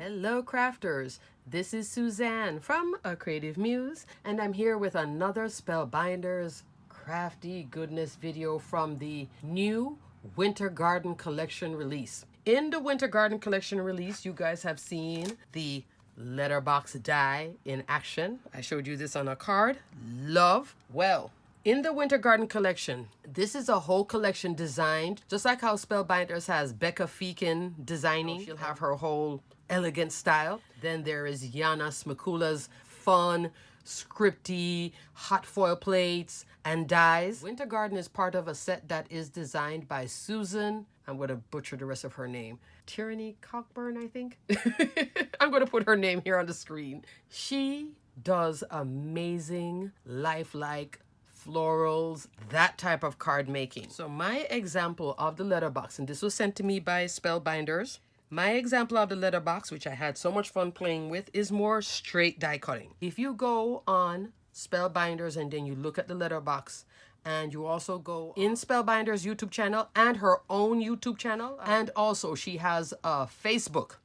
Hello crafters, this is Suzanne from A Creative Muse, and I'm here with another Spellbinders crafty goodness video from the new Winter Garden Collection release. In the Winter Garden Collection release, you guys have seen the letterbox die in action. I showed you this on a card. Love. Well, in the Winter Garden Collection, this is a whole collection designed, just like how Spellbinders has Becca Feekin designing. She'll have her whole elegant style. Then there is Yana Smakula's fun, scripty, hot foil plates and dies. Winter Garden is part of a set that is designed by Susan. I'm going to butcher the rest of her name. Tierney-Cockburn, I think. I'm going to put her name here on the screen. She does amazing, lifelike florals, that type of card making. So my example of the letterbox, and this was sent to me by Spellbinders. My example of the letterbox, which I had so much fun playing with, is more straight die cutting. If you go on Spellbinders and then you look at the letterbox, and you also go in Spellbinders' YouTube channel and her own YouTube channel, and also she has a Facebook,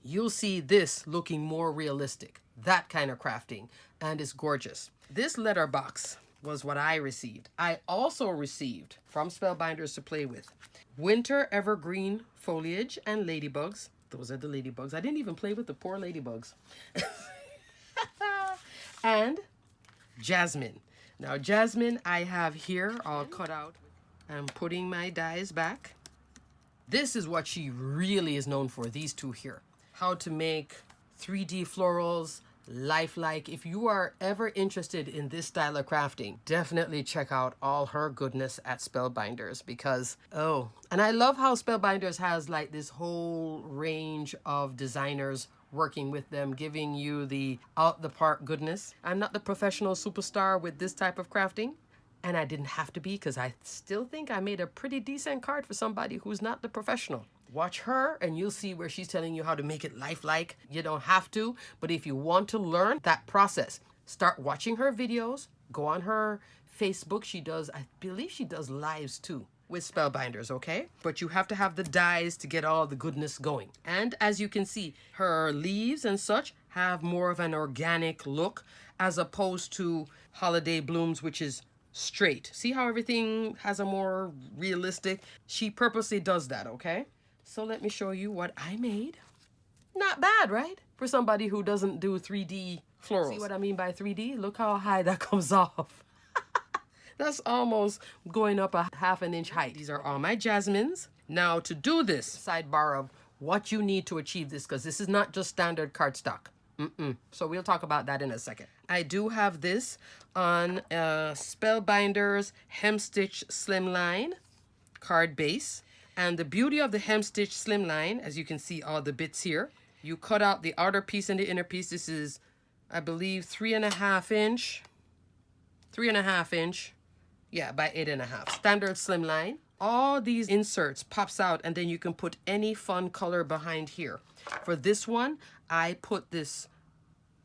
you'll see this looking more realistic. That kind of crafting, and it's gorgeous. This letterbox was what I received. I also received from Spellbinders to play with winter evergreen foliage and ladybugs. Those are the ladybugs. I didn't even play with the poor ladybugs. And Jasmine. Now Jasmine I have here all cut out. I'm putting my dies back. This is what she really is known for, these two here. How to make 3D florals, lifelike. If you are ever interested in this style of crafting, definitely check out all her goodness at Spellbinders, because and I love how Spellbinders has like this whole range of designers working with them, giving you the out the park goodness. I'm not the professional superstar with this type of crafting, and I didn't have to be, because I still think I made a pretty decent card for somebody who's not the professional. Watch her and you'll see where she's telling you how to make it lifelike. You don't have to, but if you want to learn that process, start watching her videos. Go on her Facebook. She does, I believe she does lives too with Spellbinders, okay? But you have to have the dies to get all the goodness going. And as you can see, her leaves and such have more of an organic look as opposed to Holiday Blooms, which is straight. See how everything has a more realistic? She purposely does that, okay? So let me show you what I made. Not bad, right? For somebody who doesn't do 3D florals. See what I mean by 3D? Look how high that comes off. That's almost going up a half an inch height. These are all my jasmines. Now to do this, sidebar of what you need to achieve this, because this is not just standard cardstock. So we'll talk about that in a second. I do have this on Spellbinders Hemstitch Slimline card base. And the beauty of the Hemstitch Slimline, as you can see all the bits here, you cut out the outer piece and the inner piece. This is, I believe, 3.5 inch. 3.5 inch. Yeah, by 8.5. Standard slimline. All these inserts pops out, and then you can put any fun color behind here. For this one, I put this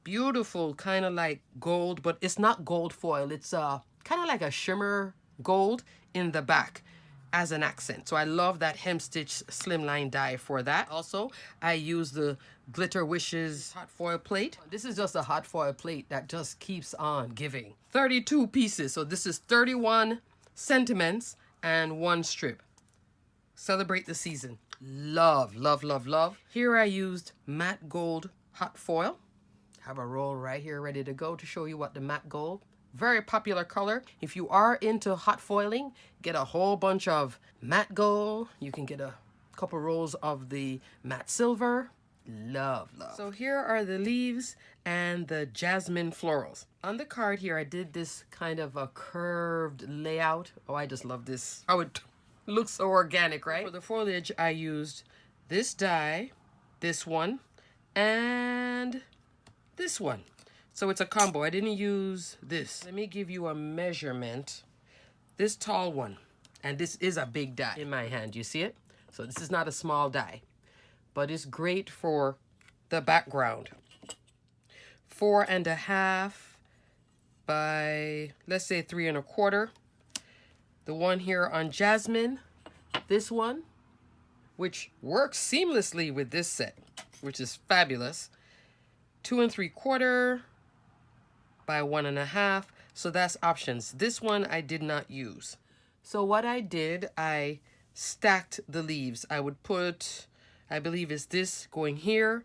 beautiful kind of like gold, but it's not gold foil. It's kind of like a shimmer gold in the back as an accent. So I love that Hemstitch Slimline die for that. Also, I use the Glitter Wishes hot foil plate. This is just a hot foil plate that just keeps on giving. 32 pieces. So this is 31 sentiments and 1 strip. Celebrate the season. Love, love, love, love. Here I used matte gold hot foil. Have a roll right here ready to go to show you what the matte gold. Very popular color. If you are into hot foiling, get a whole bunch of matte gold. You can get a couple rolls of the matte silver. Love, love. So here are the leaves and the jasmine florals. On the card here, I did this kind of a curved layout. Oh, I just love this. How it looks so organic, right? For the foliage, I used this die, this one, and this one. So it's a combo. I didn't use this. Let me give you a measurement. This tall one, and this is a big die in my hand. You see it? So this is not a small die, but it's great for the background. 4.5 by, let's say 3.25. The one here on Jasmine, this one, which works seamlessly with this set. which is fabulous. 2 3/4 by 1.5. So that's options. This one I did not use. So what I did, I stacked the leaves. I would put, I believe is this going here,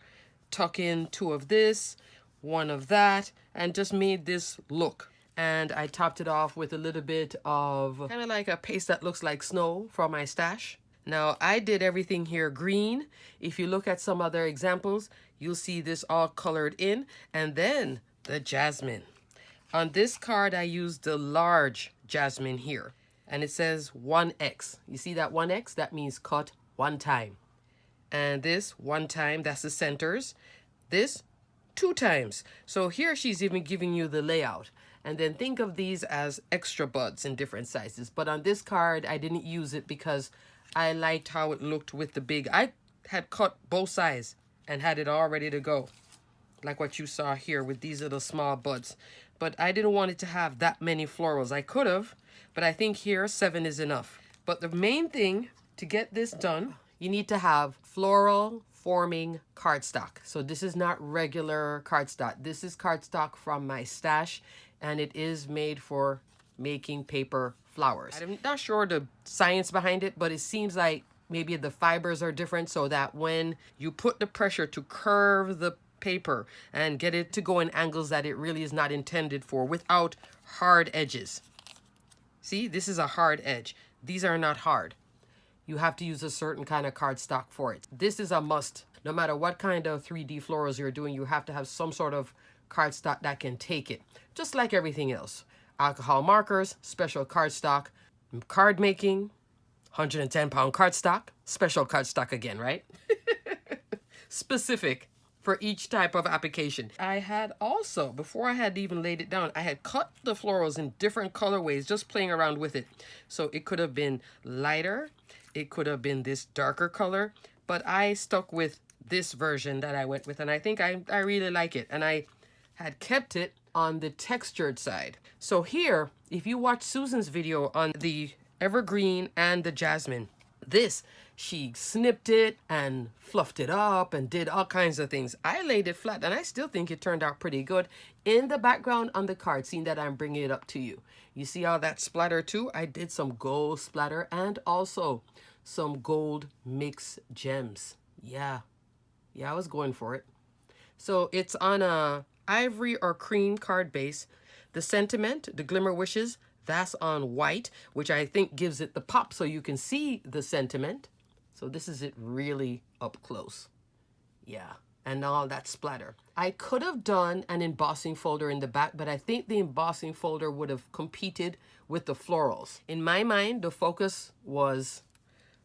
tuck in 2 of this, 1 of that, and just made this look. And I topped it off with a little bit of kind of like a paste that looks like snow from my stash. Now I did everything here green. If you look at some other examples, you'll see this all colored in. And then the jasmine. On this card, I used the large jasmine here. And it says 1x. You see that 1x? That means cut 1 time. And this 1 time, that's the centers. This 2 times. So here she's even giving you the layout. And then think of these as extra buds in different sizes. But on this card, I didn't use it because I liked how it looked with the big. I had cut both sides and had it all ready to go. Like what you saw here with these little small buds. But I didn't want it to have that many florals. I could have, but I think here 7 is enough. But the main thing to get this done, you need to have floral forming cardstock. So this is not regular cardstock. This is cardstock from my stash, and it is made for making paper flowers. I'm not sure the science behind it, but it seems like maybe the fibers are different so that when you put the pressure to curve the paper and get it to go in angles that it really is not intended for without hard edges. See, this is a hard edge. These are not hard. You have to use a certain kind of cardstock for it. This is a must. No matter what kind of 3D florals you're doing, you have to have some sort of cardstock that can take it. Just like everything else. Alcohol markers, special cardstock. Card making, 110-pound cardstock. Special cardstock again, right? Specific for each type of application. I had also, before I had even laid it down, I had cut the florals in different colorways, just playing around with it. So it could have been lighter, it could have been this darker color, but I stuck with this version that I went with, and I think I really like it. And I had kept it on the textured side. So here, if you watch Susan's video on the evergreen and the jasmine, this, she snipped it and fluffed it up and did all kinds of things. I laid it flat and I still think it turned out pretty good. In the background on the card, seeing that I'm bringing it up to you. You see all that splatter too? I did some gold splatter and also some gold mixed gems. Yeah, I was going for it. So it's on a ivory or cream card base. The sentiment, the glimmer wishes, that's on white, which I think gives it the pop so you can see the sentiment. So this is it really up close. Yeah, and all that splatter. I could have done an embossing folder in the back, but I think the embossing folder would have competed with the florals. In my mind, the focus was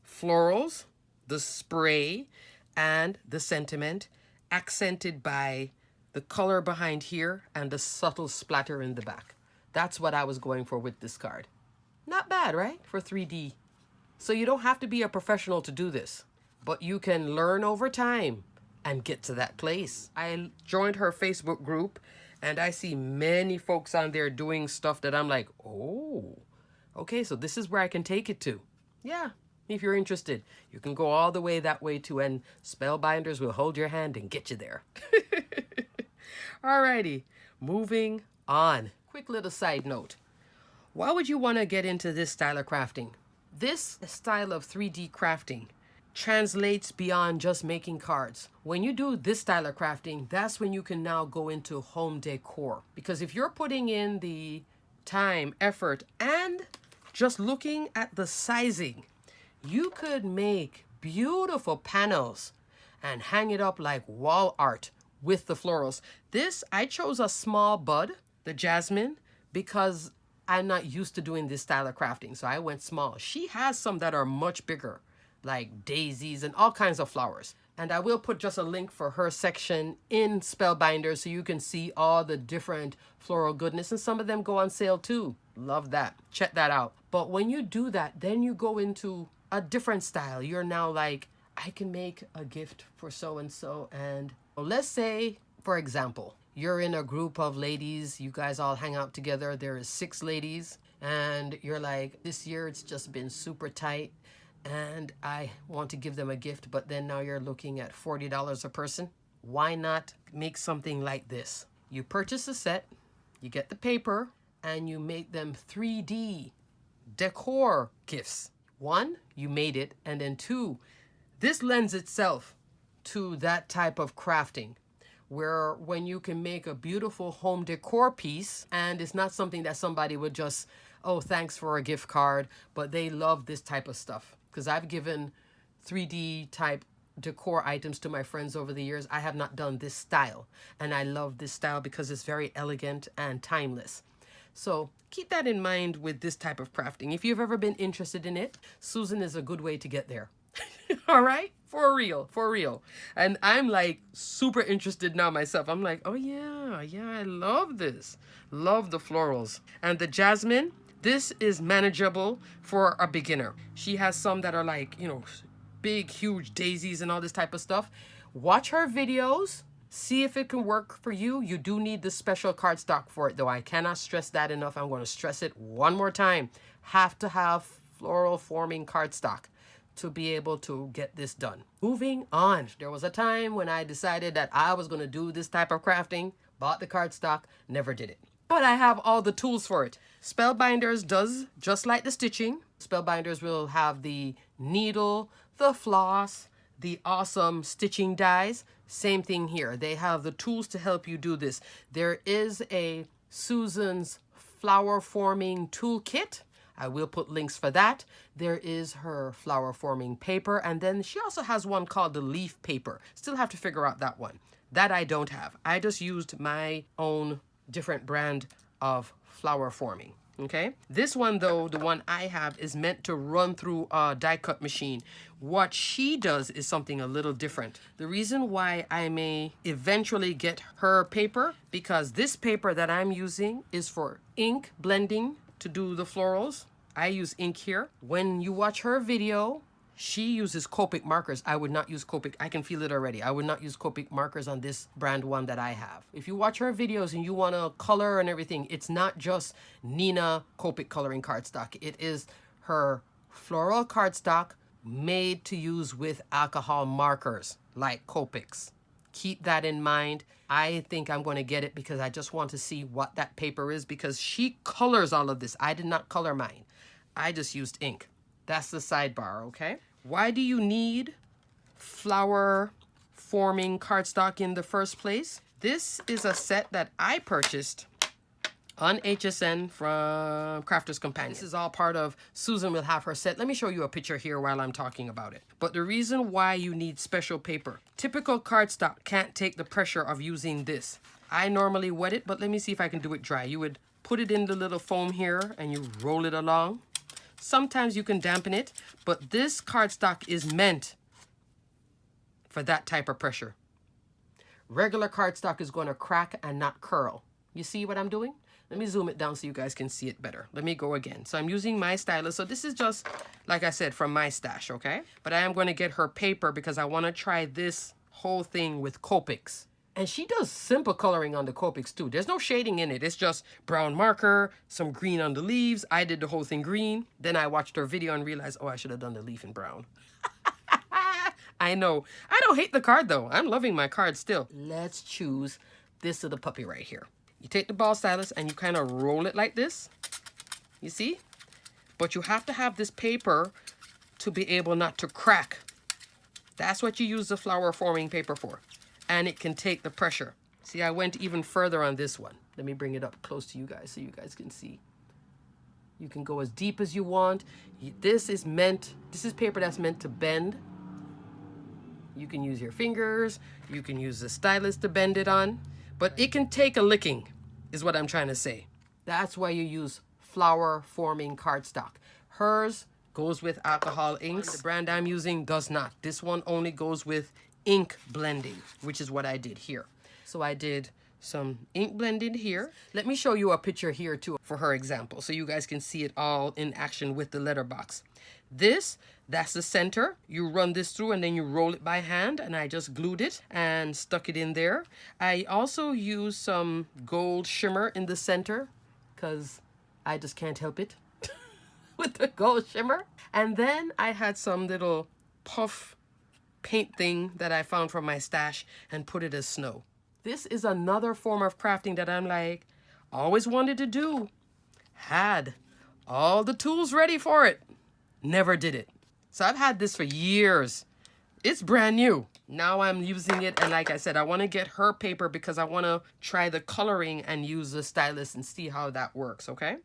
florals, the spray, and the sentiment, accented by the color behind here and the subtle splatter in the back. That's what I was going for with this card. Not bad, right? For 3D. So you don't have to be a professional to do this, but you can learn over time and get to that place. I joined her Facebook group and I see many folks on there doing stuff that I'm like, oh, okay, so this is where I can take it to. Yeah, if you're interested, you can go all the way that way too, and Spellbinders will hold your hand and get you there. Alrighty, moving on. Quick little side note. Why would you want to get into this style of crafting? This style of 3D crafting translates beyond just making cards. When you do this style of crafting, that's when you can now go into home decor. Because if you're putting in the time, effort, and just looking at the sizing, you could make beautiful panels and hang it up like wall art with the florals. This, I chose a small bud, the jasmine, because I'm not used to doing this style of crafting, so I went small. She has some that are much bigger, like daisies and all kinds of flowers. And I will put just a link for her section in Spellbinders so you can see all the different floral goodness, and some of them go on sale too. Love that. Check that out. But when you do that, then you go into a different style. You're now like, I can make a gift for so-and-so, and let's say, for example, you're in a group of ladies, you guys all hang out together, there is 6 ladies, and you're like, this year it's just been super tight, and I want to give them a gift, but then now you're looking at $40 a person. Why not make something like this? You purchase a set, you get the paper, and you make them 3D decor gifts. One, you made it, and then two, this lends itself to that type of crafting where when you can make a beautiful home decor piece and it's not something that somebody would just, oh, thanks for a gift card, but they love this type of stuff. Because I've given 3D type decor items to my friends over the years. I have not done this style, and I love this style because it's very elegant and timeless. So keep that in mind with this type of crafting. If you've ever been interested in it, Susan is a good way to get there. All right? For real, for real. And I'm like super interested now myself. I'm like, oh yeah, I love this. Love the florals. And the Jasmine, this is manageable for a beginner. She has some that are like, you know, big, huge daisies and all this type of stuff. Watch her videos. See if it can work for you. You do need the special cardstock for it, though. I cannot stress that enough. I'm going to stress it one more time. Have to have floral forming cardstock to be able to get this done. Moving on. There was a time when I decided that I was going to do this type of crafting, bought the cardstock, never did it. But I have all the tools for it. Spellbinders does just like the stitching. Spellbinders will have the needle, the floss, the awesome stitching dies. Same thing here. They have the tools to help you do this. There is a Susan's flower forming toolkit. I will put links for that. There is her flower forming paper, and then she also has one called the leaf paper. Still have to figure out that one. That I don't have. I just used my own different brand of flower forming. Okay, this one though, the one I have, is meant to run through a die cut machine. What she does is something a little different. The reason why I may eventually get her paper, because this paper that I'm using is for ink blending to do the florals. I use ink here. When you watch her video, she uses Copic markers. I would not use Copic. I can feel it already. I would not use Copic markers on this brand one that I have. If you watch her videos and you want to color and everything, it's not just Nina Copic coloring cardstock. It is her floral cardstock made to use with alcohol markers like Copics. Keep that in mind. I think I'm going to get it because I just want to see what that paper is, because she colors all of this. I did not color mine. I just used ink. That's the sidebar, okay? Why do you need flower forming cardstock in the first place? This is a set that I purchased on HSN from Crafter's Companion. This is all part of Susan will have her set. Let me show you a picture here while I'm talking about it. But the reason why you need special paper, typical cardstock can't take the pressure of using this. I normally wet it, but let me see if I can do it dry. You would put it in the little foam here and you roll it along. Sometimes you can dampen it, but this cardstock is meant for that type of pressure. Regular cardstock is going to crack and not curl. You see what I'm doing? Let me zoom it down so you guys can see it better. Let me go again. So I'm using my stylus. So this is just, like I said, from my stash, okay? But I am going to get her paper because I want to try this whole thing with Copics. And she does simple coloring on the Copics too. There's no shading in it. It's just brown marker, some green on the leaves. I did the whole thing green. Then I watched her video and realized, oh, I should have done the leaf in brown. I know. I don't hate the card though. I'm loving my card still. Let's choose this little puppy right here. You take the ball stylus and you kind of roll it like this. You see? But you have to have this paper to be able not to crack. That's what you use the flower forming paper for. And it can take the pressure. See, I went even further on this one. Let me bring it up close to you guys so you guys can see. You can go as deep as you want. This is paper that's meant to bend. You can use your fingers. You can use the stylus to bend it on. But it can take a licking, is what I'm trying to say. That's why you use flower forming cardstock. Hers goes with alcohol inks. The brand I'm using does not. This one only goes with ink blending, which is what I did here. So I did some ink blending here. Let me show you a picture here too for her example so you guys can see it all in action with the letterbox. That's the center. You run this through and then you roll it by hand, and I just glued it and stuck it in there. I also used some gold shimmer in the center because I just can't help it. with the gold shimmer. And then I had some little puff paint thing that I found from my stash and put it as snow. This is another form of crafting that I'm like, always wanted to do. Had all the tools ready for it. Never did it. So I've had this for years. It's brand new. Now I'm using it, and like I said, I want to get her paper because I want to try the coloring and use the stylus and see how that works, okay?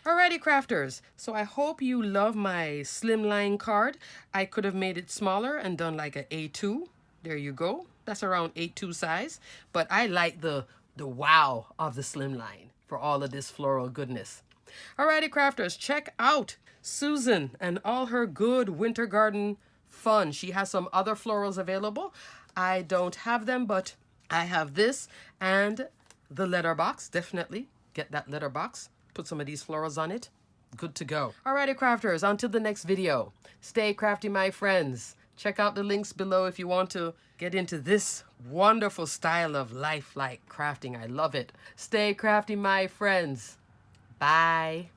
Alrighty, crafters. So I hope you love my slimline card. I could have made it smaller and done like an A2. There you go. That's around A2 size. But I like the wow of the slimline for all of this floral goodness. Alrighty, crafters, check out Susan and all her good winter garden fun. She has some other florals available. I don't have them, but I have this and the letterbox. Definitely get that letterbox. Put some of these florals on it. Good to go. Alrighty, crafters, until the next video. Stay crafty, my friends. Check out the links below if you want to get into this wonderful style of lifelike crafting. I love it. Stay crafty, my friends. Bye.